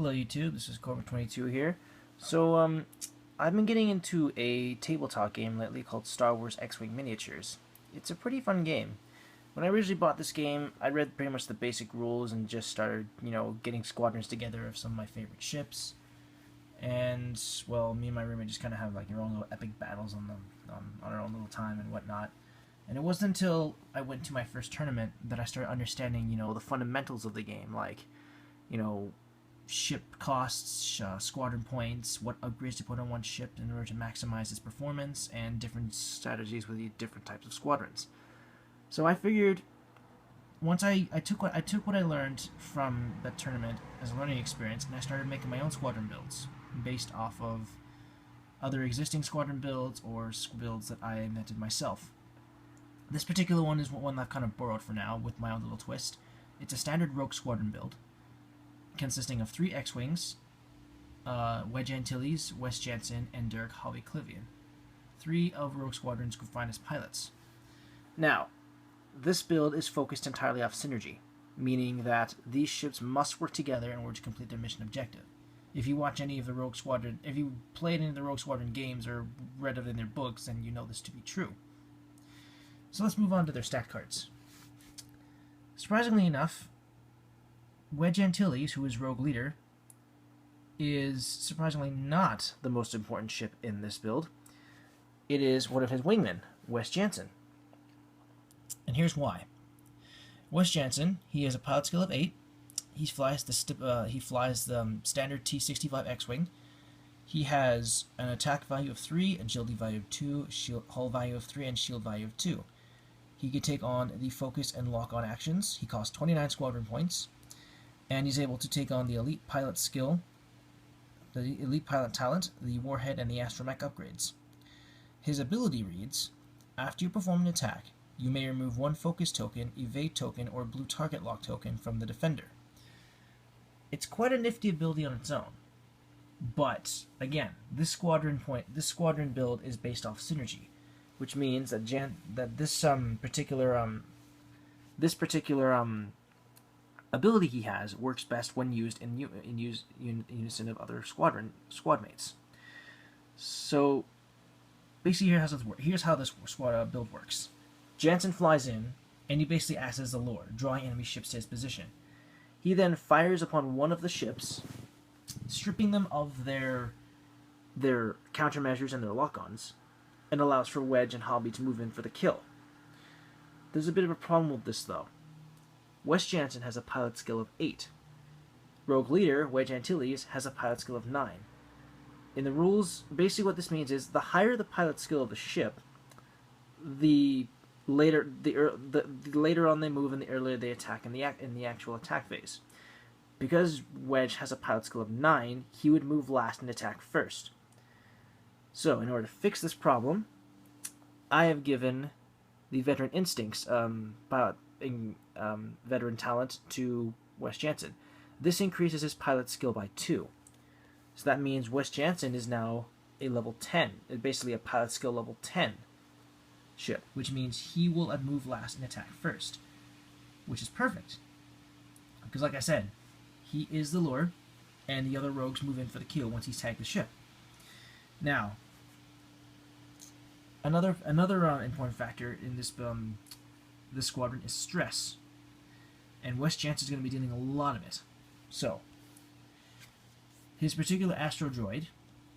Hello YouTube, this is Cobra22 here. So, I've been getting into a tabletop game lately called Star Wars X-Wing Miniatures. It's a pretty fun game. When I originally bought this game, I read pretty much the basic rules and just started, getting squadrons together of some of my favorite ships. And, well, me and my roommate just kind of have like our own little epic battles on our own little time and whatnot. And it wasn't until I went to my first tournament that I started understanding, the fundamentals of the game, like, ship costs, squadron points, what upgrades to put on one ship in order to maximize its performance, and different strategies with the different types of squadrons. So I figured, once I took what I learned from that tournament as a learning experience, and I started making my own squadron builds based off of other existing squadron builds or builds that I invented myself. This particular one is one I've kind of borrowed for now with my own little twist. It's a standard rogue squadron build, consisting of 3 X-Wings, Wedge Antillies, West Janson, and Derek Hobbie Klivian. 3 of Rogue Squadron's finest pilots. Now, this build is focused entirely off synergy, meaning that these ships must work together in order to complete their mission objective. If you watch any of the Rogue Squadron, if you played any of the Rogue Squadron games or read it in their books, then you know this to be true. So let's move on to their stat cards. Surprisingly enough, Wedge Antilles, who is Rogue Leader, is surprisingly not the most important ship in this build. It is one of his wingmen, West Janson. And here's why. West Janson, he has a pilot skill of 8. He flies the standard T-65 X-Wing. He has an attack value of 3, agility value of 2, hull value of 3, and shield value of 2. He can take on the focus and lock-on actions. He costs 29 squadron points. And he's able to take on the elite pilot skill, the elite pilot talent, the warhead, and the Astromech upgrades. His ability reads, after you perform an attack, you may remove 1 focus token, evade token, or blue target lock token from the defender. It's quite a nifty ability on its own. But, again, this squadron build is based off synergy, which means that this particular ability he has works best when used in unison of other squad mates. So basically, here's how this build works. Janson flies in, and he basically acts as the lure, drawing enemy ships to his position. He then fires upon one of the ships, stripping them of their countermeasures and their lock-ons, and allows for Wedge and Hobbie to move in for the kill. There's a bit of a problem with this, though. West Janson has a pilot skill of 8. Rogue Leader, Wedge Antilles, has a pilot skill of 9. In the rules, basically what this means is the higher the pilot skill of the ship, the later on they move and the earlier they attack in the actual attack phase. Because Wedge has a pilot skill of 9, he would move last and attack first. So, in order to fix this problem, I have given the Veteran Instincts veteran talent to West Janson. This increases his pilot skill by 2. So that means West Janson is now a level 10, basically a pilot skill level 10 ship, which means he will move last and attack first, which is perfect. Because like I said, he is the lure, and the other rogues move in for the kill once he's tagged the ship. Now, another important factor in this squadron is stress, and West Janson is going to be dealing a lot of it. So, his particular astro droid,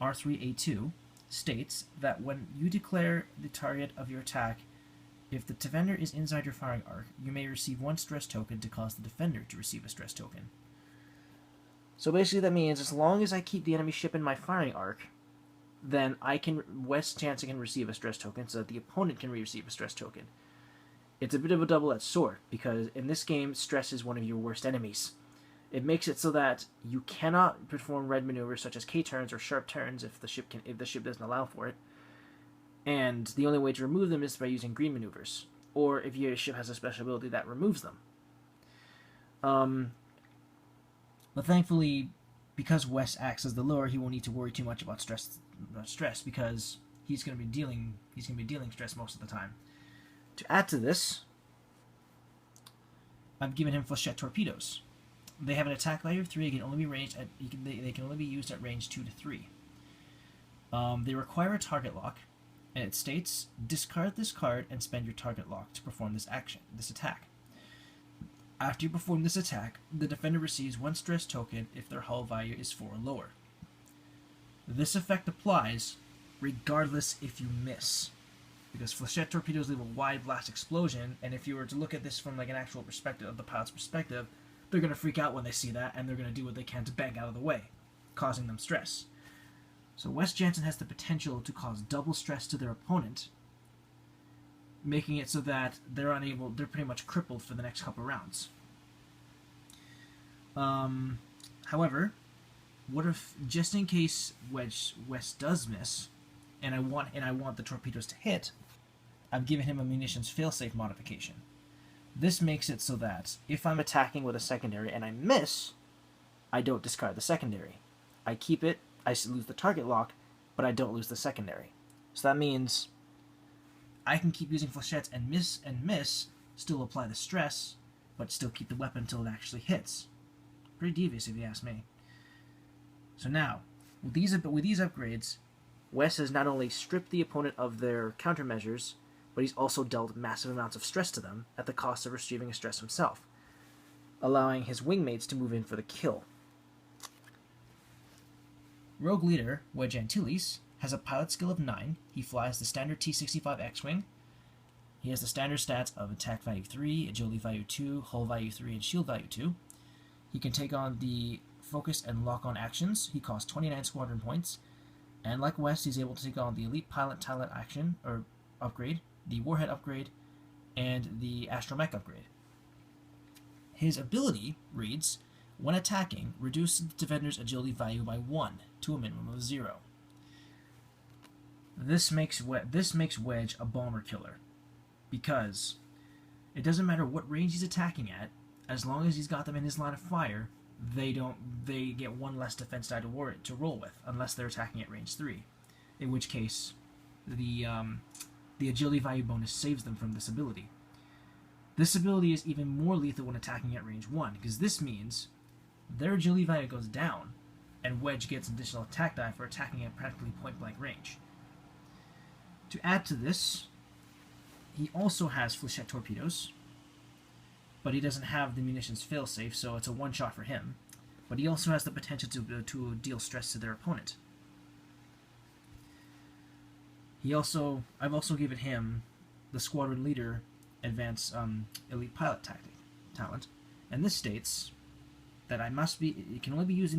R3A2, states that when you declare the target of your attack, if the defender is inside your firing arc, you may receive 1 stress token to cause the defender to receive a stress token. So basically that means as long as I keep the enemy ship in my firing arc, then West Janson can receive a stress token so that the opponent can receive a stress token. It's a bit of a double-edged sword, because in this game, stress is one of your worst enemies. It makes it so that you cannot perform red maneuvers such as K-turns or sharp turns if the ship doesn't allow for it. And the only way to remove them is by using green maneuvers, or if your ship has a special ability that removes them. But thankfully, because West acts as the lure, he won't need to worry too much about stress because he's going to be dealing stress most of the time. To add to this, I've given him Flechette torpedoes. They have an attack value of 3. They can only be ranged at they can only be used at range 2 to 3. They require a target lock, and it states, discard this card and spend your target lock to perform this attack. After you perform this attack, the defender receives 1 stress token if their hull value is 4 or lower. This effect applies regardless if you miss, because Flechette torpedoes leave a wide blast explosion, and if you were to look at this from like an actual perspective, of the pilot's perspective, they're going to freak out when they see that, and they're going to do what they can to bank out of the way, causing them stress. So Wes Janson has the potential to cause double stress to their opponent, making it so that they're pretty much crippled for the next couple rounds. However, what if, just in case Wes does miss, and I want the torpedoes to hit, I've given him a munitions failsafe modification. This makes it so that if I'm attacking with a secondary and I miss, I don't discard the secondary. I keep it, I lose the target lock, but I don't lose the secondary. So that means I can keep using flechettes and miss, still apply the stress, but still keep the weapon until it actually hits. Pretty devious if you ask me. So now, with these upgrades, Wes has not only stripped the opponent of their countermeasures, but he's also dealt massive amounts of stress to them at the cost of receiving a stress himself, allowing his wingmates to move in for the kill. Rogue leader, Wedge Antillies, has a pilot skill of 9. He flies the standard T-65 X-Wing. He has the standard stats of attack value 3, agility value 2, hull value 3, and shield value 2. He can take on the focus and lock-on actions. He costs 29 squadron points. And like West, he's able to take on the elite pilot talent action, or upgrade, the warhead upgrade, and the Astromech upgrade. His ability reads, when attacking, reduce the defender's agility value by 1 to a minimum of 0. This makes Wedge a bomber killer, because it doesn't matter what range he's attacking at, as long as he's got them in his line of fire, they get 1 less defense die to roll with, unless they're attacking at range 3, in which case the agility value bonus saves them from this ability. This ability is even more lethal when attacking at range 1, because this means their agility value goes down, and Wedge gets additional attack die for attacking at practically point-blank range. To add to this, he also has Flechette torpedoes, but he doesn't have the munitions failsafe, so it's a one-shot for him. But he also has the potential to deal stress to their opponent. I've also given him the Squadron Leader Advanced Elite Pilot talent, and this states that it can only be used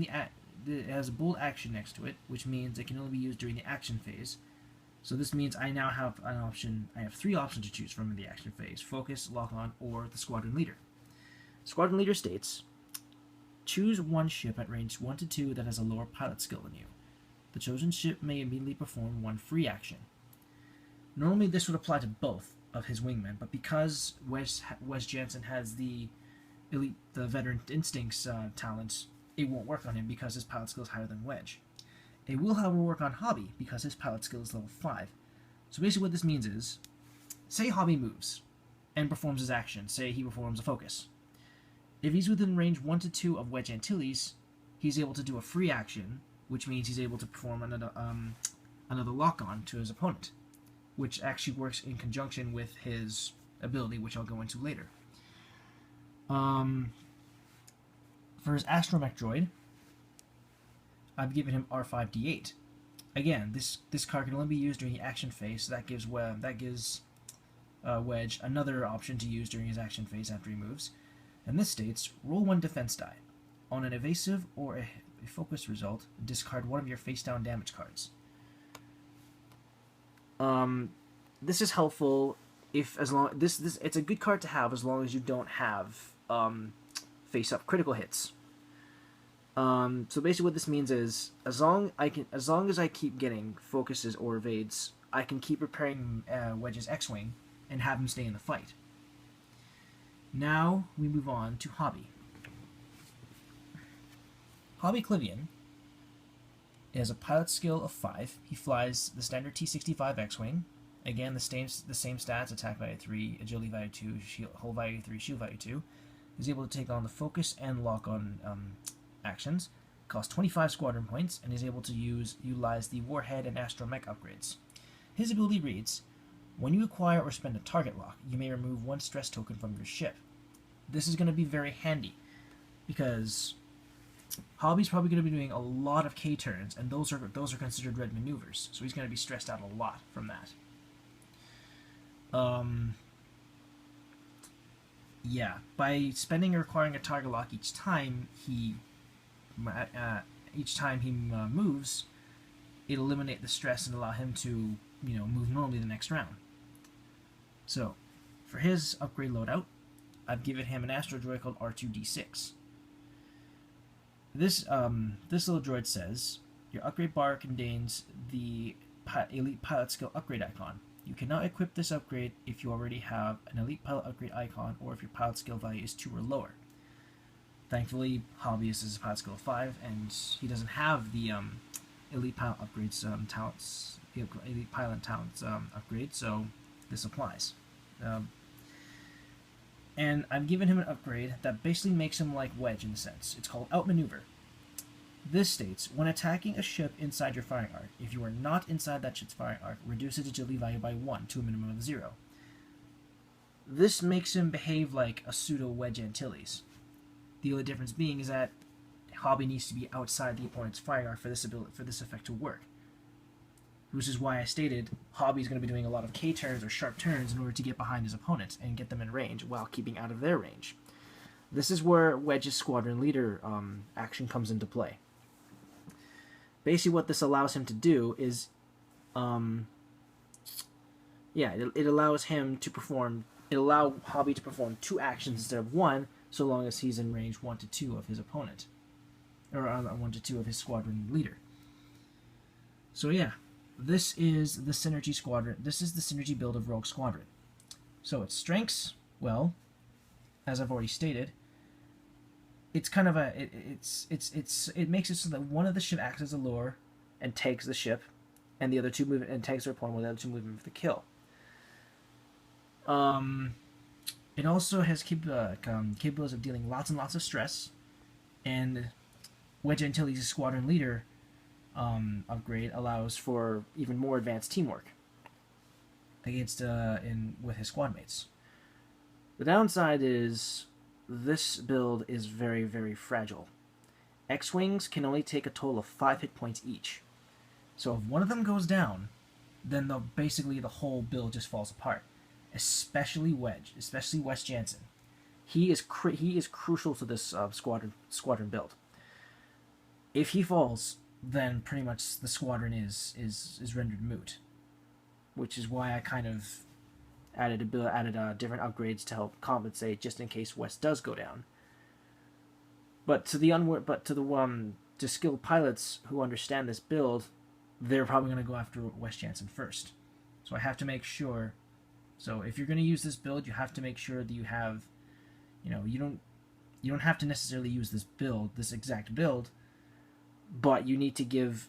it has a bold action next to it, which means it can only be used during the action phase. So this means I now have an option. I have 3 options to choose from in the action phase: focus, lock-on, or the Squadron Leader. Squadron Leader states, choose one ship at range 1 to 2 that has a lower pilot skill than you. The chosen ship may immediately perform 1 free action. Normally this would apply to both of his wingmen, but because Wes Janson has the Veteran Instincts talent, it won't work on him because his pilot skill is higher than Wedge. It will, however, work on Hobbie because his pilot skill is level 5. So basically what this means is, say Hobbie moves and performs his action. Say he performs a focus. If he's within range 1 to 2 of Wedge Antilles, he's able to do a free action, which means he's able to perform another lock-on to his opponent, which actually works in conjunction with his ability, which I'll go into later. For his Astromech droid, I've given him R5D8. Again, this card can only be used during the action phase, so that gives Wedge another option to use during his action phase after he moves. And this states, roll 1 defense die. On an evasive or a focus result, discard 1 of your face-down damage cards. This is helpful if it's a good card to have as long as you don't have face-up critical hits. So basically what this means is, as long as I keep getting focuses or evades, I can keep repairing Wedge's X-Wing and have him stay in the fight. Now we move on to Hobbie. Hobbie Klivian has a pilot skill of 5. He flies the standard T-65 X-Wing. Again, the same stats: attack value 3, agility value 2, hull value 3, shield value 2. He's able to take on the focus and lock-on actions. Costs 25 squadron points, and is able to utilize the warhead and astromech upgrades. His ability reads, when you acquire or spend a target lock, you may remove 1 stress token from your ship. This is going to be very handy, because Hobbie's probably going to be doing a lot of K turns, and those are considered red maneuvers, so he's going to be stressed out a lot from that. Yeah, by spending or acquiring a target lock each time he moves, it'll eliminate the stress and allow him to, move normally the next round. So, for his upgrade loadout, I've given him an astro droid called R2D6. This little droid says, your upgrade bar contains the elite pilot skill upgrade icon. You cannot equip this upgrade if you already have an elite pilot upgrade icon or if your pilot skill value is 2 or lower. Thankfully, Hobbyist is a pilot skill of 5, and he doesn't have the elite pilot upgrades talents, the elite pilot talents upgrade, so this applies. And I've given him an upgrade that basically makes him like Wedge in a sense. It's called Outmaneuver. This states, when attacking a ship inside your firing arc, if you are not inside that ship's firing arc, reduce its agility value by 1 to a minimum of 0. This makes him behave like a pseudo-Wedge Antillies. The only difference being is that Hobbie needs to be outside the opponent's firing arc for this effect to work. Which is why I stated Hobbie's going to be doing a lot of K turns or sharp turns in order to get behind his opponent and get them in range while keeping out of their range. This is where Wedge's Squadron Leader action comes into play. Basically what this allows him to do is, it allows him to perform, Hobbie to perform 2 actions instead of 1, so long as he's in range 1 to 2 of his opponent. Or 1 to 2 of his Squadron Leader. So yeah, this is the Synergy Squadron, this is the Synergy build of Rogue Squadron. So its strengths, well, as I've already stated, it's kind of it makes it so that one of the ship acts as a lure and takes the ship, and the other 2 move and takes their opponent, while the other 2 move in for the kill. It also has capabilities of dealing lots and lots of stress, and Wedge Antilles' Squadron Leader upgrade allows for even more advanced teamwork against with his squad mates. The downside is this build is very, very fragile. X-Wings can only take a total of 5 hit points each. So if one of them goes down, then basically the whole build just falls apart. Especially Wedge, especially Wes Janson. He is crucial to this squadron build. If he falls, then pretty much the squadron is rendered moot. Which is why I kind of added different upgrades to help compensate, just in case Wes does go down. But to skilled pilots who understand this build, they're probably going to go after Wes Janson first. So I have to make sure. So if you're going to use this build, you have to make sure that you have, you don't have to necessarily use this exact build, but you need to give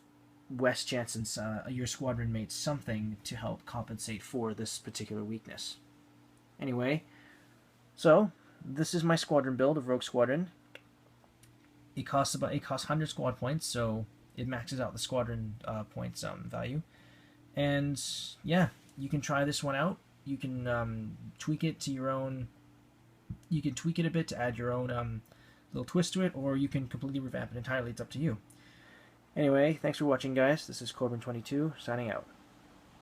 Wes Janson's your squadron mates something to help compensate for this particular weakness. Anyway, so this is my squadron build of Rogue Squadron. It costs 100 squad points, so it maxes out the squadron points value. And yeah, you can try this one out. You can tweak it to your own. You can tweak it a bit to add your own little twist to it, or you can completely revamp it entirely. It's up to you. Anyway, thanks for watching, guys. This is Corbin22 signing out.